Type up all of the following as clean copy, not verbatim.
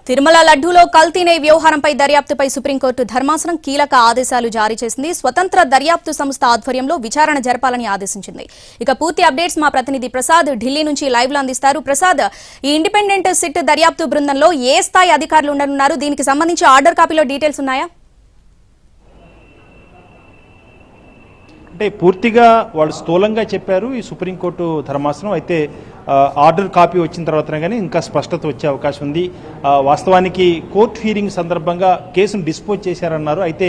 తిరుమల లడ్డూలో కల్తీ వ్యవహారంపై దర్యాప్తుపై సుప్రీంకోర్టు ధర్మాసనం కీలక ఆదేశాలు జారీ చేసింది. స్వతంత్ర దర్యాప్తు సంస్థ ఆధ్వర్యంలో విచారణ జరపాలని ఆదేశించింది. ఇక పూర్తి అప్డేట్స్ మా ప్రతినిధి ప్రసాద్ ఢిల్లీ నుంచి లైవ్ లో అందిస్తారు. ప్రసాద్, ఈ ఇండిపెండెంట్ సిట్ దర్యాప్తు బృందంలో ఏ స్థాయి అధికారులు ఉండనున్నారు? దీనికి సంబంధించి ఆర్డర్ కాపీలో డీటెయిల్స్ ఉన్నాయా? అంటే పూర్తిగా వాళ్ళు స్థూలంగా చెప్పారు ఈ సుప్రీంకోర్టు ధర్మాసనం. అయితే ఆర్డర్ కాపీ వచ్చిన తర్వాతనే కానీ ఇంకా స్పష్టత వచ్చే అవకాశం ఉంది. వాస్తవానికి కోర్టు హీరింగ్ సందర్భంగా కేసును డిస్పోజ్ చేశారన్నారు. అయితే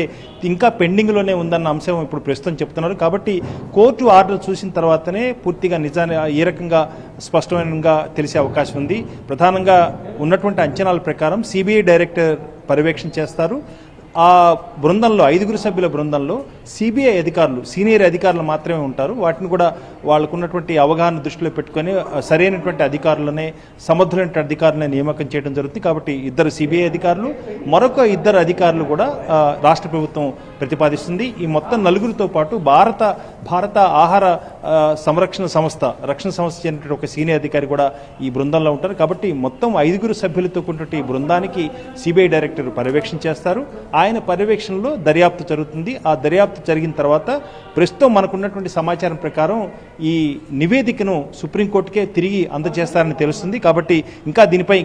ఇంకా పెండింగ్లోనే ఉందన్న అంశం ఇప్పుడు ప్రస్తుతం చెప్తున్నారు. కాబట్టి కోర్టు ఆర్డర్ చూసిన తర్వాతనే పూర్తిగా నిజాన్ని ఏ రకంగా స్పష్టంగా తెలిసే అవకాశం ఉంది. ప్రధానంగా ఉన్నటువంటి అంచనాల ప్రకారం సిబిఐ డైరెక్టర్ పర్యవేక్షణ చేస్తారు. ఆ బృందంలో 5 సభ్యుల బృందంలో సిబిఐ అధికారులు, సీనియర్ అధికారులు మాత్రమే ఉంటారు. వాటిని కూడా వాళ్ళకున్నటువంటి అవగాహన దృష్టిలో పెట్టుకొని సరైనటువంటి అధికారులనే, సమర్థులైన అధికారులనే నియామకం చేయడం జరుగుతుంది. కాబట్టి 2 సిబిఐ అధికారులు, మరొక 2 అధికారులు కూడా రాష్ట్ర ప్రభుత్వం ప్రతిపాదిస్తుంది. ఈ మొత్తం 4తో పాటు భారత ఆహార సంరక్షణ సంస్థ, రక్షణ సంస్థ చెందిన ఒక సీనియర్ అధికారి కూడా ఈ బృందంలో ఉంటారు. కాబట్టి మొత్తం 5 సభ్యులతో కూడినటువంటి ఈ బృందానికి సిబిఐ డైరెక్టర్ పర్యవేక్షణ చేస్తారు. ఆయన పర్యవేక్షణలో దర్యాప్తు జరుగుతుంది. ఆ దర్యాప్తు జరిగిన తర్వాత ప్రస్తుతం మనకున్నటువంటి సమాచారం ప్రకారం ఈ నివేదికను సుప్రీంకోర్టుకే తిరిగి అందజేస్తారని తెలుస్తుంది. కాబట్టి ఇంకా దీనిపై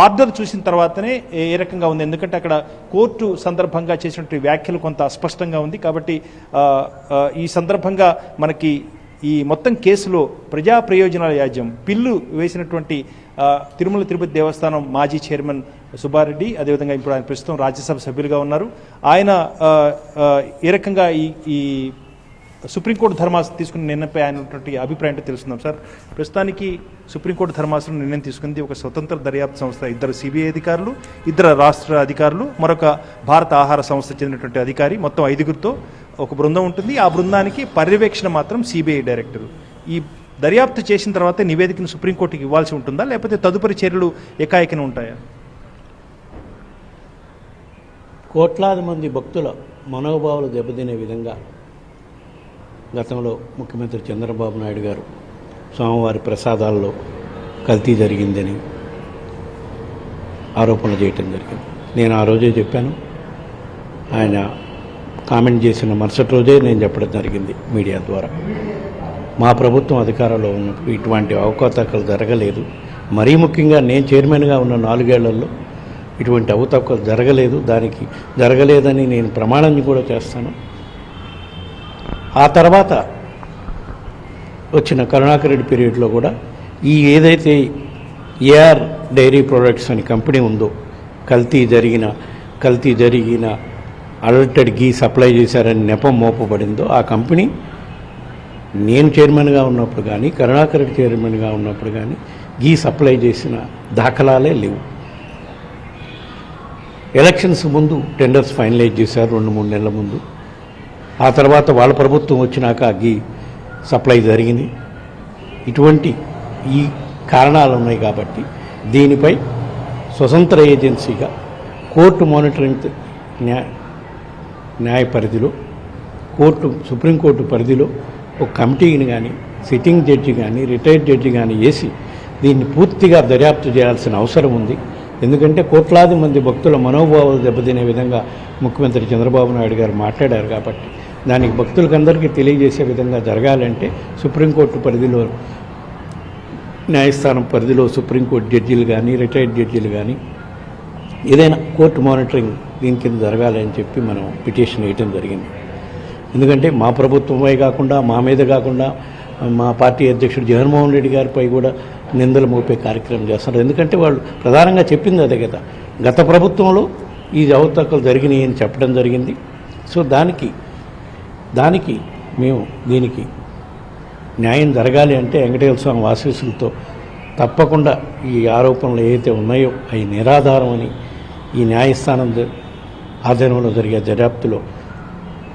ఆర్డర్ చూసిన తర్వాతనే ఏ రకంగా ఉంది. ఎందుకంటే అక్కడ కోర్టు సందర్భంగా చేసినటువంటి వ్యాఖ్యలు కొంత అస్పష్టంగా ఉంది. కాబట్టి ఈ సందర్భంగా మనకి ఈ మొత్తం కేసులో ప్రజా ప్రయోజనాల యాజ్యం పిల్లు వేసినటువంటి తిరుమల తిరుపతి దేవస్థానం మాజీ చైర్మన్ సుబ్బారెడ్డి, అదేవిధంగా ఇప్పుడు ఆయన ప్రస్తుతం రాజ్యసభ సభ్యులుగా ఉన్నారు. ఆయన ఏ రకంగా ఈ సుప్రీంకోర్టు ధర్మాసనం తీసుకున్న నిర్ణయంపై ఆయనటువంటి అభిప్రాయం తెలుసుకుందాం. సార్, ప్రస్తుతానికి సుప్రీంకోర్టు ధర్మాసనం నిర్ణయం తీసుకుంది. ఒక స్వతంత్ర దర్యాప్తు సంస్థ, 2 సిబిఐ అధికారులు, 2 రాష్ట్ర అధికారులు, మరొక భారత ఆహార సంస్థ చెందినటువంటి అధికారి, మొత్తం 5తో ఒక బృందం ఉంటుంది. ఆ బృందానికి పర్యవేక్షణ మాత్రం సిబిఐ డైరెక్టర్. ఈ దర్యాప్తు చేసిన తర్వాత నివేదికను సుప్రీంకోర్టుకి ఇవ్వాల్సి ఉంటుందా, లేకపోతే తదుపరి చర్యలు ఏకాఏకిన ఉంటాయా? కోట్లాది మంది భక్తుల మనోభావాలు దెబ్బతినే విధంగా గతంలో ముఖ్యమంత్రి చంద్రబాబు నాయుడు గారు స్వామివారి ప్రసాదాల్లో కల్తీ జరిగిందని ఆరోపణలు చేయటం జరిగింది. నేను ఆ రోజే చెప్పాను. ఆయన కామెంట్ చేసిన మరుసటి రోజే నేను చెప్పడం జరిగింది మీడియా ద్వారా. మా ప్రభుత్వం అధికారంలో ఉన్నప్పుడు ఇటువంటి అవకతవకలు జరగలేదు. మరీ ముఖ్యంగా నేను చైర్మన్గా ఉన్న 4 ఏళ్లలో ఇటువంటి అవకతవకలు జరగలేదు. దానికి జరగలేదని నేను ప్రమాణం కూడా చేస్తాను. ఆ తర్వాత వచ్చిన కరుణాకర్ రెడ్డి పీరియడ్లో కూడా ఈ ఏదైతే ఏఆర్ డైరీ ప్రొడక్ట్స్ అని కంపెనీ ఉందో, కల్తీ జరిగిన అడల్టెడ్ గీ సప్లై చేశారని నెపం మోపబడిందో, ఆ కంపెనీ నేను చైర్మన్గా ఉన్నప్పుడు కానీ, కరుణాకర్ రెడ్డి చైర్మన్గా ఉన్నప్పుడు కానీ గీ సప్లై చేసిన దాఖలాలే లేవు. ఎలక్షన్స్ ముందు టెండర్స్ ఫైనలైజ్ చేశారు 2-3 నెలల ముందు. ఆ తర్వాత వాళ్ళ ప్రభుత్వం వచ్చినాక గీ సప్లై జరిగింది. ఇటువంటి ఈ కారణాలు ఉన్నాయి. కాబట్టి దీనిపై స్వతంత్ర ఏజెన్సీగా కోర్టు మానిటరింగ్ న్యాయ పరిధిలో, సుప్రీంకోర్టు పరిధిలో ఒక కమిటీని కానీ, సిట్టింగ్ జడ్జి కానీ, రిటైర్డ్ జడ్జి కానీ వేసి దీన్ని పూర్తిగా దర్యాప్తు చేయాల్సిన అవసరం ఉంది. ఎందుకంటే కోట్లాది మంది భక్తుల మనోభావాలు దెబ్బతినే విధంగా ముఖ్యమంత్రి చంద్రబాబు నాయుడు గారు మాట్లాడారు. కాబట్టి దానికి భక్తులకందరికీ తెలియజేసే విధంగా జరగాలంటే సుప్రీంకోర్టు పరిధిలో, న్యాయస్థానం పరిధిలో సుప్రీంకోర్టు జడ్జీలు కానీ, రిటైర్డ్ జడ్జీలు కానీ ఏదైనా కోర్టు మానిటరింగ్ దీని కింద జరగాలని చెప్పి మనం పిటిషన్ వేయటం జరిగింది. ఎందుకంటే మా ప్రభుత్వమే కాకుండా, మా మీద కాకుండా, మా పార్టీ అధ్యక్షుడు జగన్మోహన్ రెడ్డి గారిపై కూడా నిందలు మోపే కార్యక్రమం చేస్తున్నారు. ఎందుకంటే వాళ్ళు ప్రధానంగా చెప్పింది అదే కదా, గత ప్రభుత్వంలో ఈ అవకతవకలు జరిగినాయి అని చెప్పడం జరిగింది. సో దానికి మేము దీనికి న్యాయం జరగాలి అంటే వెంకటేశ్వర స్వామి ఆశీస్సులతో తప్పకుండా ఈ ఆరోపణలు ఏవైతే ఉన్నాయో అవి నిరాధారం అని ఈ న్యాయస్థానం ఆధీనంలో జరిగే దర్యాప్తులో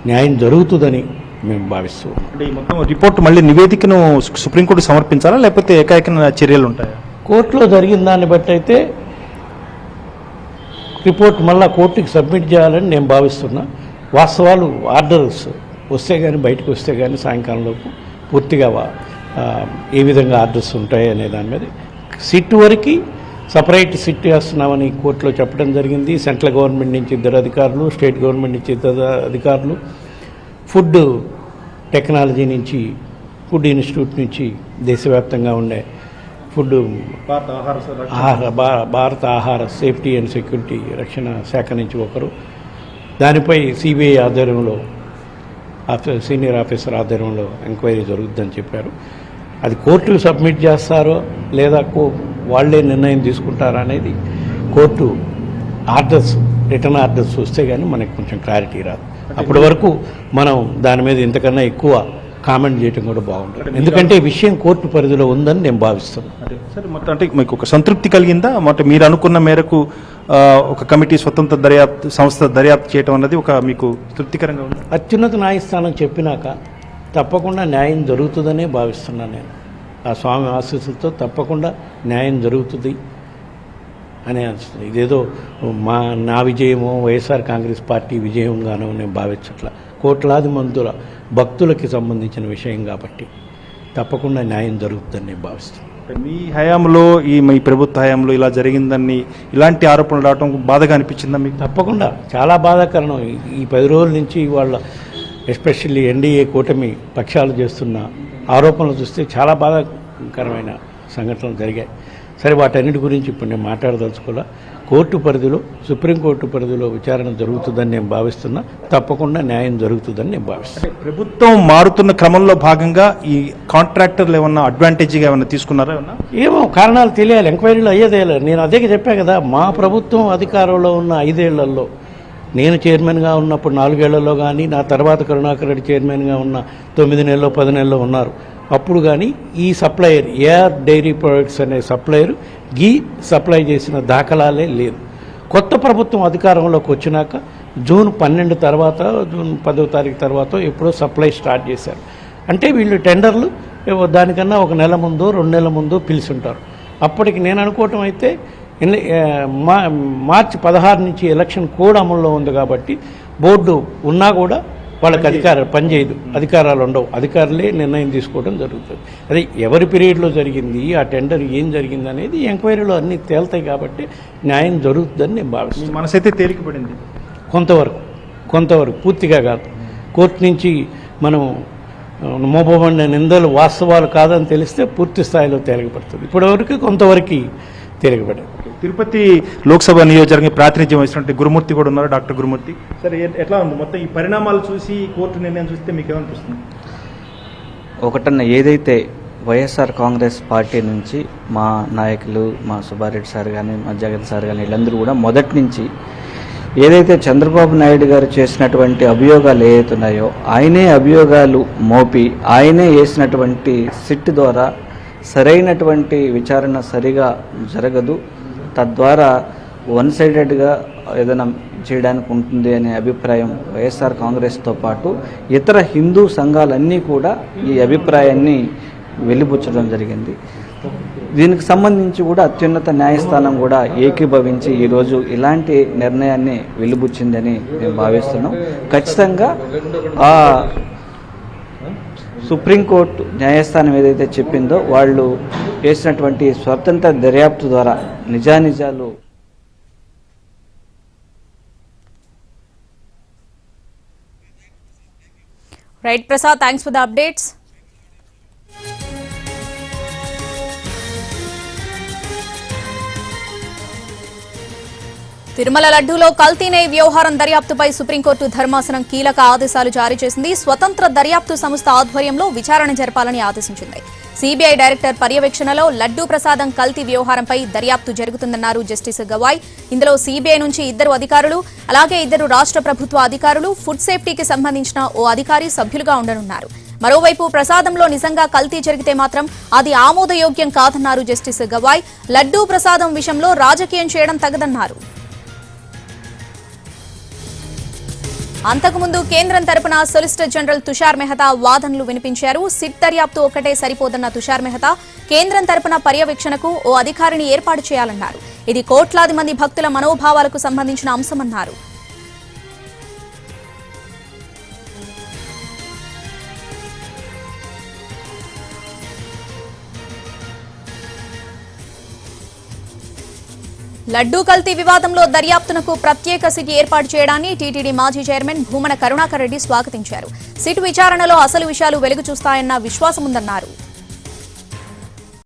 న్యాయం జరుగుతుందని మేము భావిస్తున్నాం. అంటే ఈ మొత్తం రిపోర్ట్ మళ్ళీ నివేదికను సుప్రీంకోర్టు సమర్పించాలా, లేకపోతే ఏకాఏకిన చర్యలు ఉంటాయా? కోర్టులో జరిగిన దాన్ని బట్టి అయితే రిపోర్ట్ మళ్ళీ కోర్టుకి సబ్మిట్ చేయాలని నేను భావిస్తున్నా. వాస్తవాలు ఆర్డర్స్ వస్తే కానీ, బయటకు వస్తే కానీ సాయంకాలంలోపు పూర్తిగా ఏ విధంగా ఆర్డర్స్ ఉంటాయి అనే దాని మీద సిట్ వరకు సపరేట్ సిట్ వేస్తున్నామని కోర్టులో చెప్పడం జరిగింది. సెంట్రల్ గవర్నమెంట్ నుంచి 2 అధికారులు, స్టేట్ గవర్నమెంట్ నుంచి 2 అధికారులు, ఫుడ్ టెక్నాలజీ నుంచి, ఫుడ్ ఇన్స్టిట్యూట్ నుంచి, దేశవ్యాప్తంగా ఉండే ఫుడ్ భారత ఆహార సేఫ్టీ అండ్ సెక్యూరిటీ రక్షణ శాఖ నుంచి ఒకరు, దానిపై సిబిఐ ఆధ్వర్యంలో సీనియర్ ఆఫీసర్ ఆధ్వర్యంలో ఎంక్వైరీ జరుగుతుందని చెప్పారు. అది కోర్టుకు సబ్మిట్ చేస్తారో లేదా వాళ్లే నిర్ణయం తీసుకుంటారా అనేది కోర్టు ఆర్డర్స్, రిటర్న్ ఆర్డర్స్ వస్తే కానీ మనకు కొంచెం క్లారిటీ రాదు. అప్పటి వరకు మనం దాని మీద ఇంతకన్నా ఎక్కువ కామెంట్ చేయడం కూడా బాగుంటుంది. ఎందుకంటే ఈ విషయం కోర్టు పరిధిలో ఉందని నేను భావిస్తున్నాను. సరే, మొత్తం అంటే మీకు ఒక సంతృప్తి కలిగిందా? మొత్తం మీరు అనుకున్న మేరకు ఒక కమిటీ స్వతంత్ర సంస్థ దర్యాప్తు చేయడం అన్నది ఒక మీకు తృప్తికరంగా ఉంది? అత్యున్నత న్యాయస్థానం చెప్పినాక తప్పకుండా న్యాయం జరుగుతుందనే భావిస్తున్నాను నేను. ఆ స్వామి ఆశీస్సులతో తప్పకుండా న్యాయం జరుగుతుంది అని అనిపిస్తుంది. ఇదేదో నా విజయమో వైఎస్ఆర్ కాంగ్రెస్ పార్టీ విజయంగానో నేను భావించట్లా. కోట్లాది మందుల భక్తులకి సంబంధించిన విషయం కాబట్టి తప్పకుండా న్యాయం జరుగుతుందని నేను భావిస్తున్నాను. మీ హయాంలో మీ ప్రభుత్వ హయాంలో ఇలా జరిగిందని ఇలాంటి ఆరోపణలు రావడం బాధగా అనిపించిందా మీకు? తప్పకుండా చాలా బాధాకరణం. ఈ 10 రోజుల నుంచి వాళ్ళ ఎస్పెషల్లీ ఎన్డీఏ కూటమి పక్షాలు చేస్తున్న ఆరోపణలు చూస్తే చాలా బాధాకరమైన సంఘటనలు జరిగాయి. సరే, వాటన్నిటి గురించి ఇప్పుడు నేను మాట్లాడదలుచుకోలే. కోర్టు పరిధిలో, సుప్రీంకోర్టు పరిధిలో విచారణ జరుగుతుందని నేను భావిస్తున్నా. తప్పకుండా న్యాయం జరుగుతుందని నేను భావిస్తున్నాను. ప్రభుత్వం మారుతున్న క్రమంలో భాగంగా ఈ కాంట్రాక్టర్లు ఏమన్నా అడ్వాంటేజ్గా ఏమన్నా తీసుకున్నారా? ఏమో కారణాలు తెలియాలి, ఎంక్వైరీలో అయ్యేదే. నేను అదే చెప్పా కదా, మా ప్రభుత్వం అధికారంలో ఉన్న 5 ఏళ్లలో, నేను చైర్మన్గా ఉన్నప్పుడు 4 ఏళ్లలో కానీ, నా తర్వాత కరుణాకర్ రెడ్డి చైర్మన్గా ఉన్న 9 నెలలో 10 నెలలో ఉన్నారు. అప్పుడు కానీ ఈ సప్లయర్ ఏఆర్ డైరీ ప్రొడక్ట్స్ అనే సప్లయర్ గీ సప్లై చేసిన దాఖలాలే లేదు. కొత్త ప్రభుత్వం అధికారంలోకి వచ్చినాక జూన్ 12 తర్వాత, జూన్ 10వ తారీఖు తర్వాత ఎప్పుడో సప్లై స్టార్ట్ చేశారు. అంటే వీళ్ళు టెండర్లు దానికన్నా 1 నెల ముందో 2 నెలల ముందో పిలిచుంటారు. అప్పటికి నేను అనుకోవటం అయితే మార్చి 16 నుంచి ఎలక్షన్ కోడ్ అమల్లో ఉంది కాబట్టి బోర్డు ఉన్నా కూడా వాళ్ళకి అధికారాలు పనిచేయదు, అధికారాలు ఉండవు. అధికారులే నిర్ణయం తీసుకోవడం జరుగుతుంది. అది ఎవరి పీరియడ్లో జరిగింది, ఆ టెండర్ ఏం జరిగింది అనేది ఎంక్వైరీలో అన్నీ తేలుతాయి కాబట్టి న్యాయం జరుగుతుందని నేను భావిస్తున్నాను. మనసైతే తేలికపడింది కొంతవరకు, పూర్తిగా కాదు. కోర్టు నుంచి మనం మోపబడిన నిందలు వాస్తవాలు కాదని తెలిస్తే పూర్తి స్థాయిలో తేలికపడుతుంది. ఇప్పటివరకు కొంతవరకు తేలికపడింది. తిరుపతి లోక్సభ నియోజకవర్గం ప్రాతినిధ్యం వహిస్తున్నట్టు గురుమూర్తి కూడా ఉన్నారు, డాక్టర్ గురుమూర్తి. సరే, ఎట్లా ఉంది మొత్తం ఈ పరిణామాలు చూసి, కోర్టు నిర్ణయం చూస్తే మీకు ఏమనిపిస్తుంది? ఒకటన్నా ఏదైతే వైఎస్ఆర్ కాంగ్రెస్ పార్టీ నుంచి మా నాయకులు, మా సుబ్బారెడ్డి సార్ కానీ, మా జగన్ సార్ కానీ, వీళ్ళందరూ కూడా మొదటి నుంచి ఏదైతే చంద్రబాబు నాయుడు గారు చేసినటువంటి అభియోగాలు ఏవైతున్నాయో ఆయనే అభియోగాలు మోపి ఆయనే వేసినటువంటి సిట్ ద్వారా సరైనటువంటి విచారణ సరిగా జరగదు, తద్వారా 1 సైడెడ్గా ఏదైనా చేయడానికి ఉంటుంది అనే అభిప్రాయం వైఎస్ఆర్ కాంగ్రెస్తో పాటు ఇతర హిందూ సంఘాలన్నీ కూడా ఈ అభిప్రాయాన్ని వెలిబుచ్చడం జరిగింది. దీనికి సంబంధించి కూడా అత్యున్నత న్యాయస్థానం కూడా ఏకీభవించి ఈరోజు ఇలాంటి నిర్ణయాన్ని వెలిబుచ్చిందని మేము భావిస్తున్నాం. ఖచ్చితంగా ఆ సుప్రీంకోర్టు న్యాయస్థానం ఏదైతే చెప్పిందో వాళ్ళు చేసినటువంటి స్వతంత్ర దర్యాప్తు ద్వారా నిజానిజాలు right Prasad, thanks for the updates. Tirumala లడ్డూలో కల్తీ నెయ్యి వ్యవహారం దర్యాప్తుపై సుప్రీంకోర్టు ధర్మాసనం కీలక ఆదేశాలు జారీ చేసింది. స్వతంత్ర దర్యాప్తు సంస్థ ఆధ్వర్యంలో విచారణ జరపాలని ఆదేశించింది. సిబిఐ డైరెక్టర్ పర్యవేక్షణలో లడ్డూ ప్రసాదం కల్తీ వ్యవహారంపై దర్యాప్తు జరుగుతుందన్నారు జస్టిస్ గవాయ్. ఇందులో సిబిఐ నుంచి 2 అధికారులు, అలాగే 2 రాష్ట్ర ప్రభుత్వ అధికారులు, ఫుడ్ సేఫ్టీకి సంబంధించిన ఓ అధికారి సభ్యులుగా ఉండనున్నారు. మరోవైపు ప్రసాదంలో నిజంగా కల్తీ జరిగితే మాత్రం అది ఆమోదయోగ్యం కాదన్నారు జస్టిస్ గవాయ్. లడ్డూ ప్రసాదం విషయంలో రాజకీయం చేయడం తగదన్నారు. అంతకుముందు కేంద్రం తరపున సొలిసిటర్ జనరల్ తుషార్ మెహతా వాదనలు వినిపించారు. సిట్ దర్యాప్తు ఒక్కటే సరిపోదన్న తుషార్ మెహతా కేంద్రం తరపున పర్యవేక్షణకు ఓ అధికారిని ఏర్పాటు చేయాలన్నారు. ఇది కోట్లాది మంది భక్తుల మనోభావాలకు సంబంధించిన అంశమన్నారు. లడ్డూ కల్తీ వివాదంలో దర్యాప్తునకు ప్రత్యేక సిట్ ఏర్పాటు చేయడాన్ని టీటీడీ మాజీ చైర్మన్ భూమన కరుణాకర్ రెడ్డి స్వాగతించారు. సిట్ విచారణలో అసలు విషయాలు వెలుగు చూస్తాయన్న విశ్వాసముందన్నారు.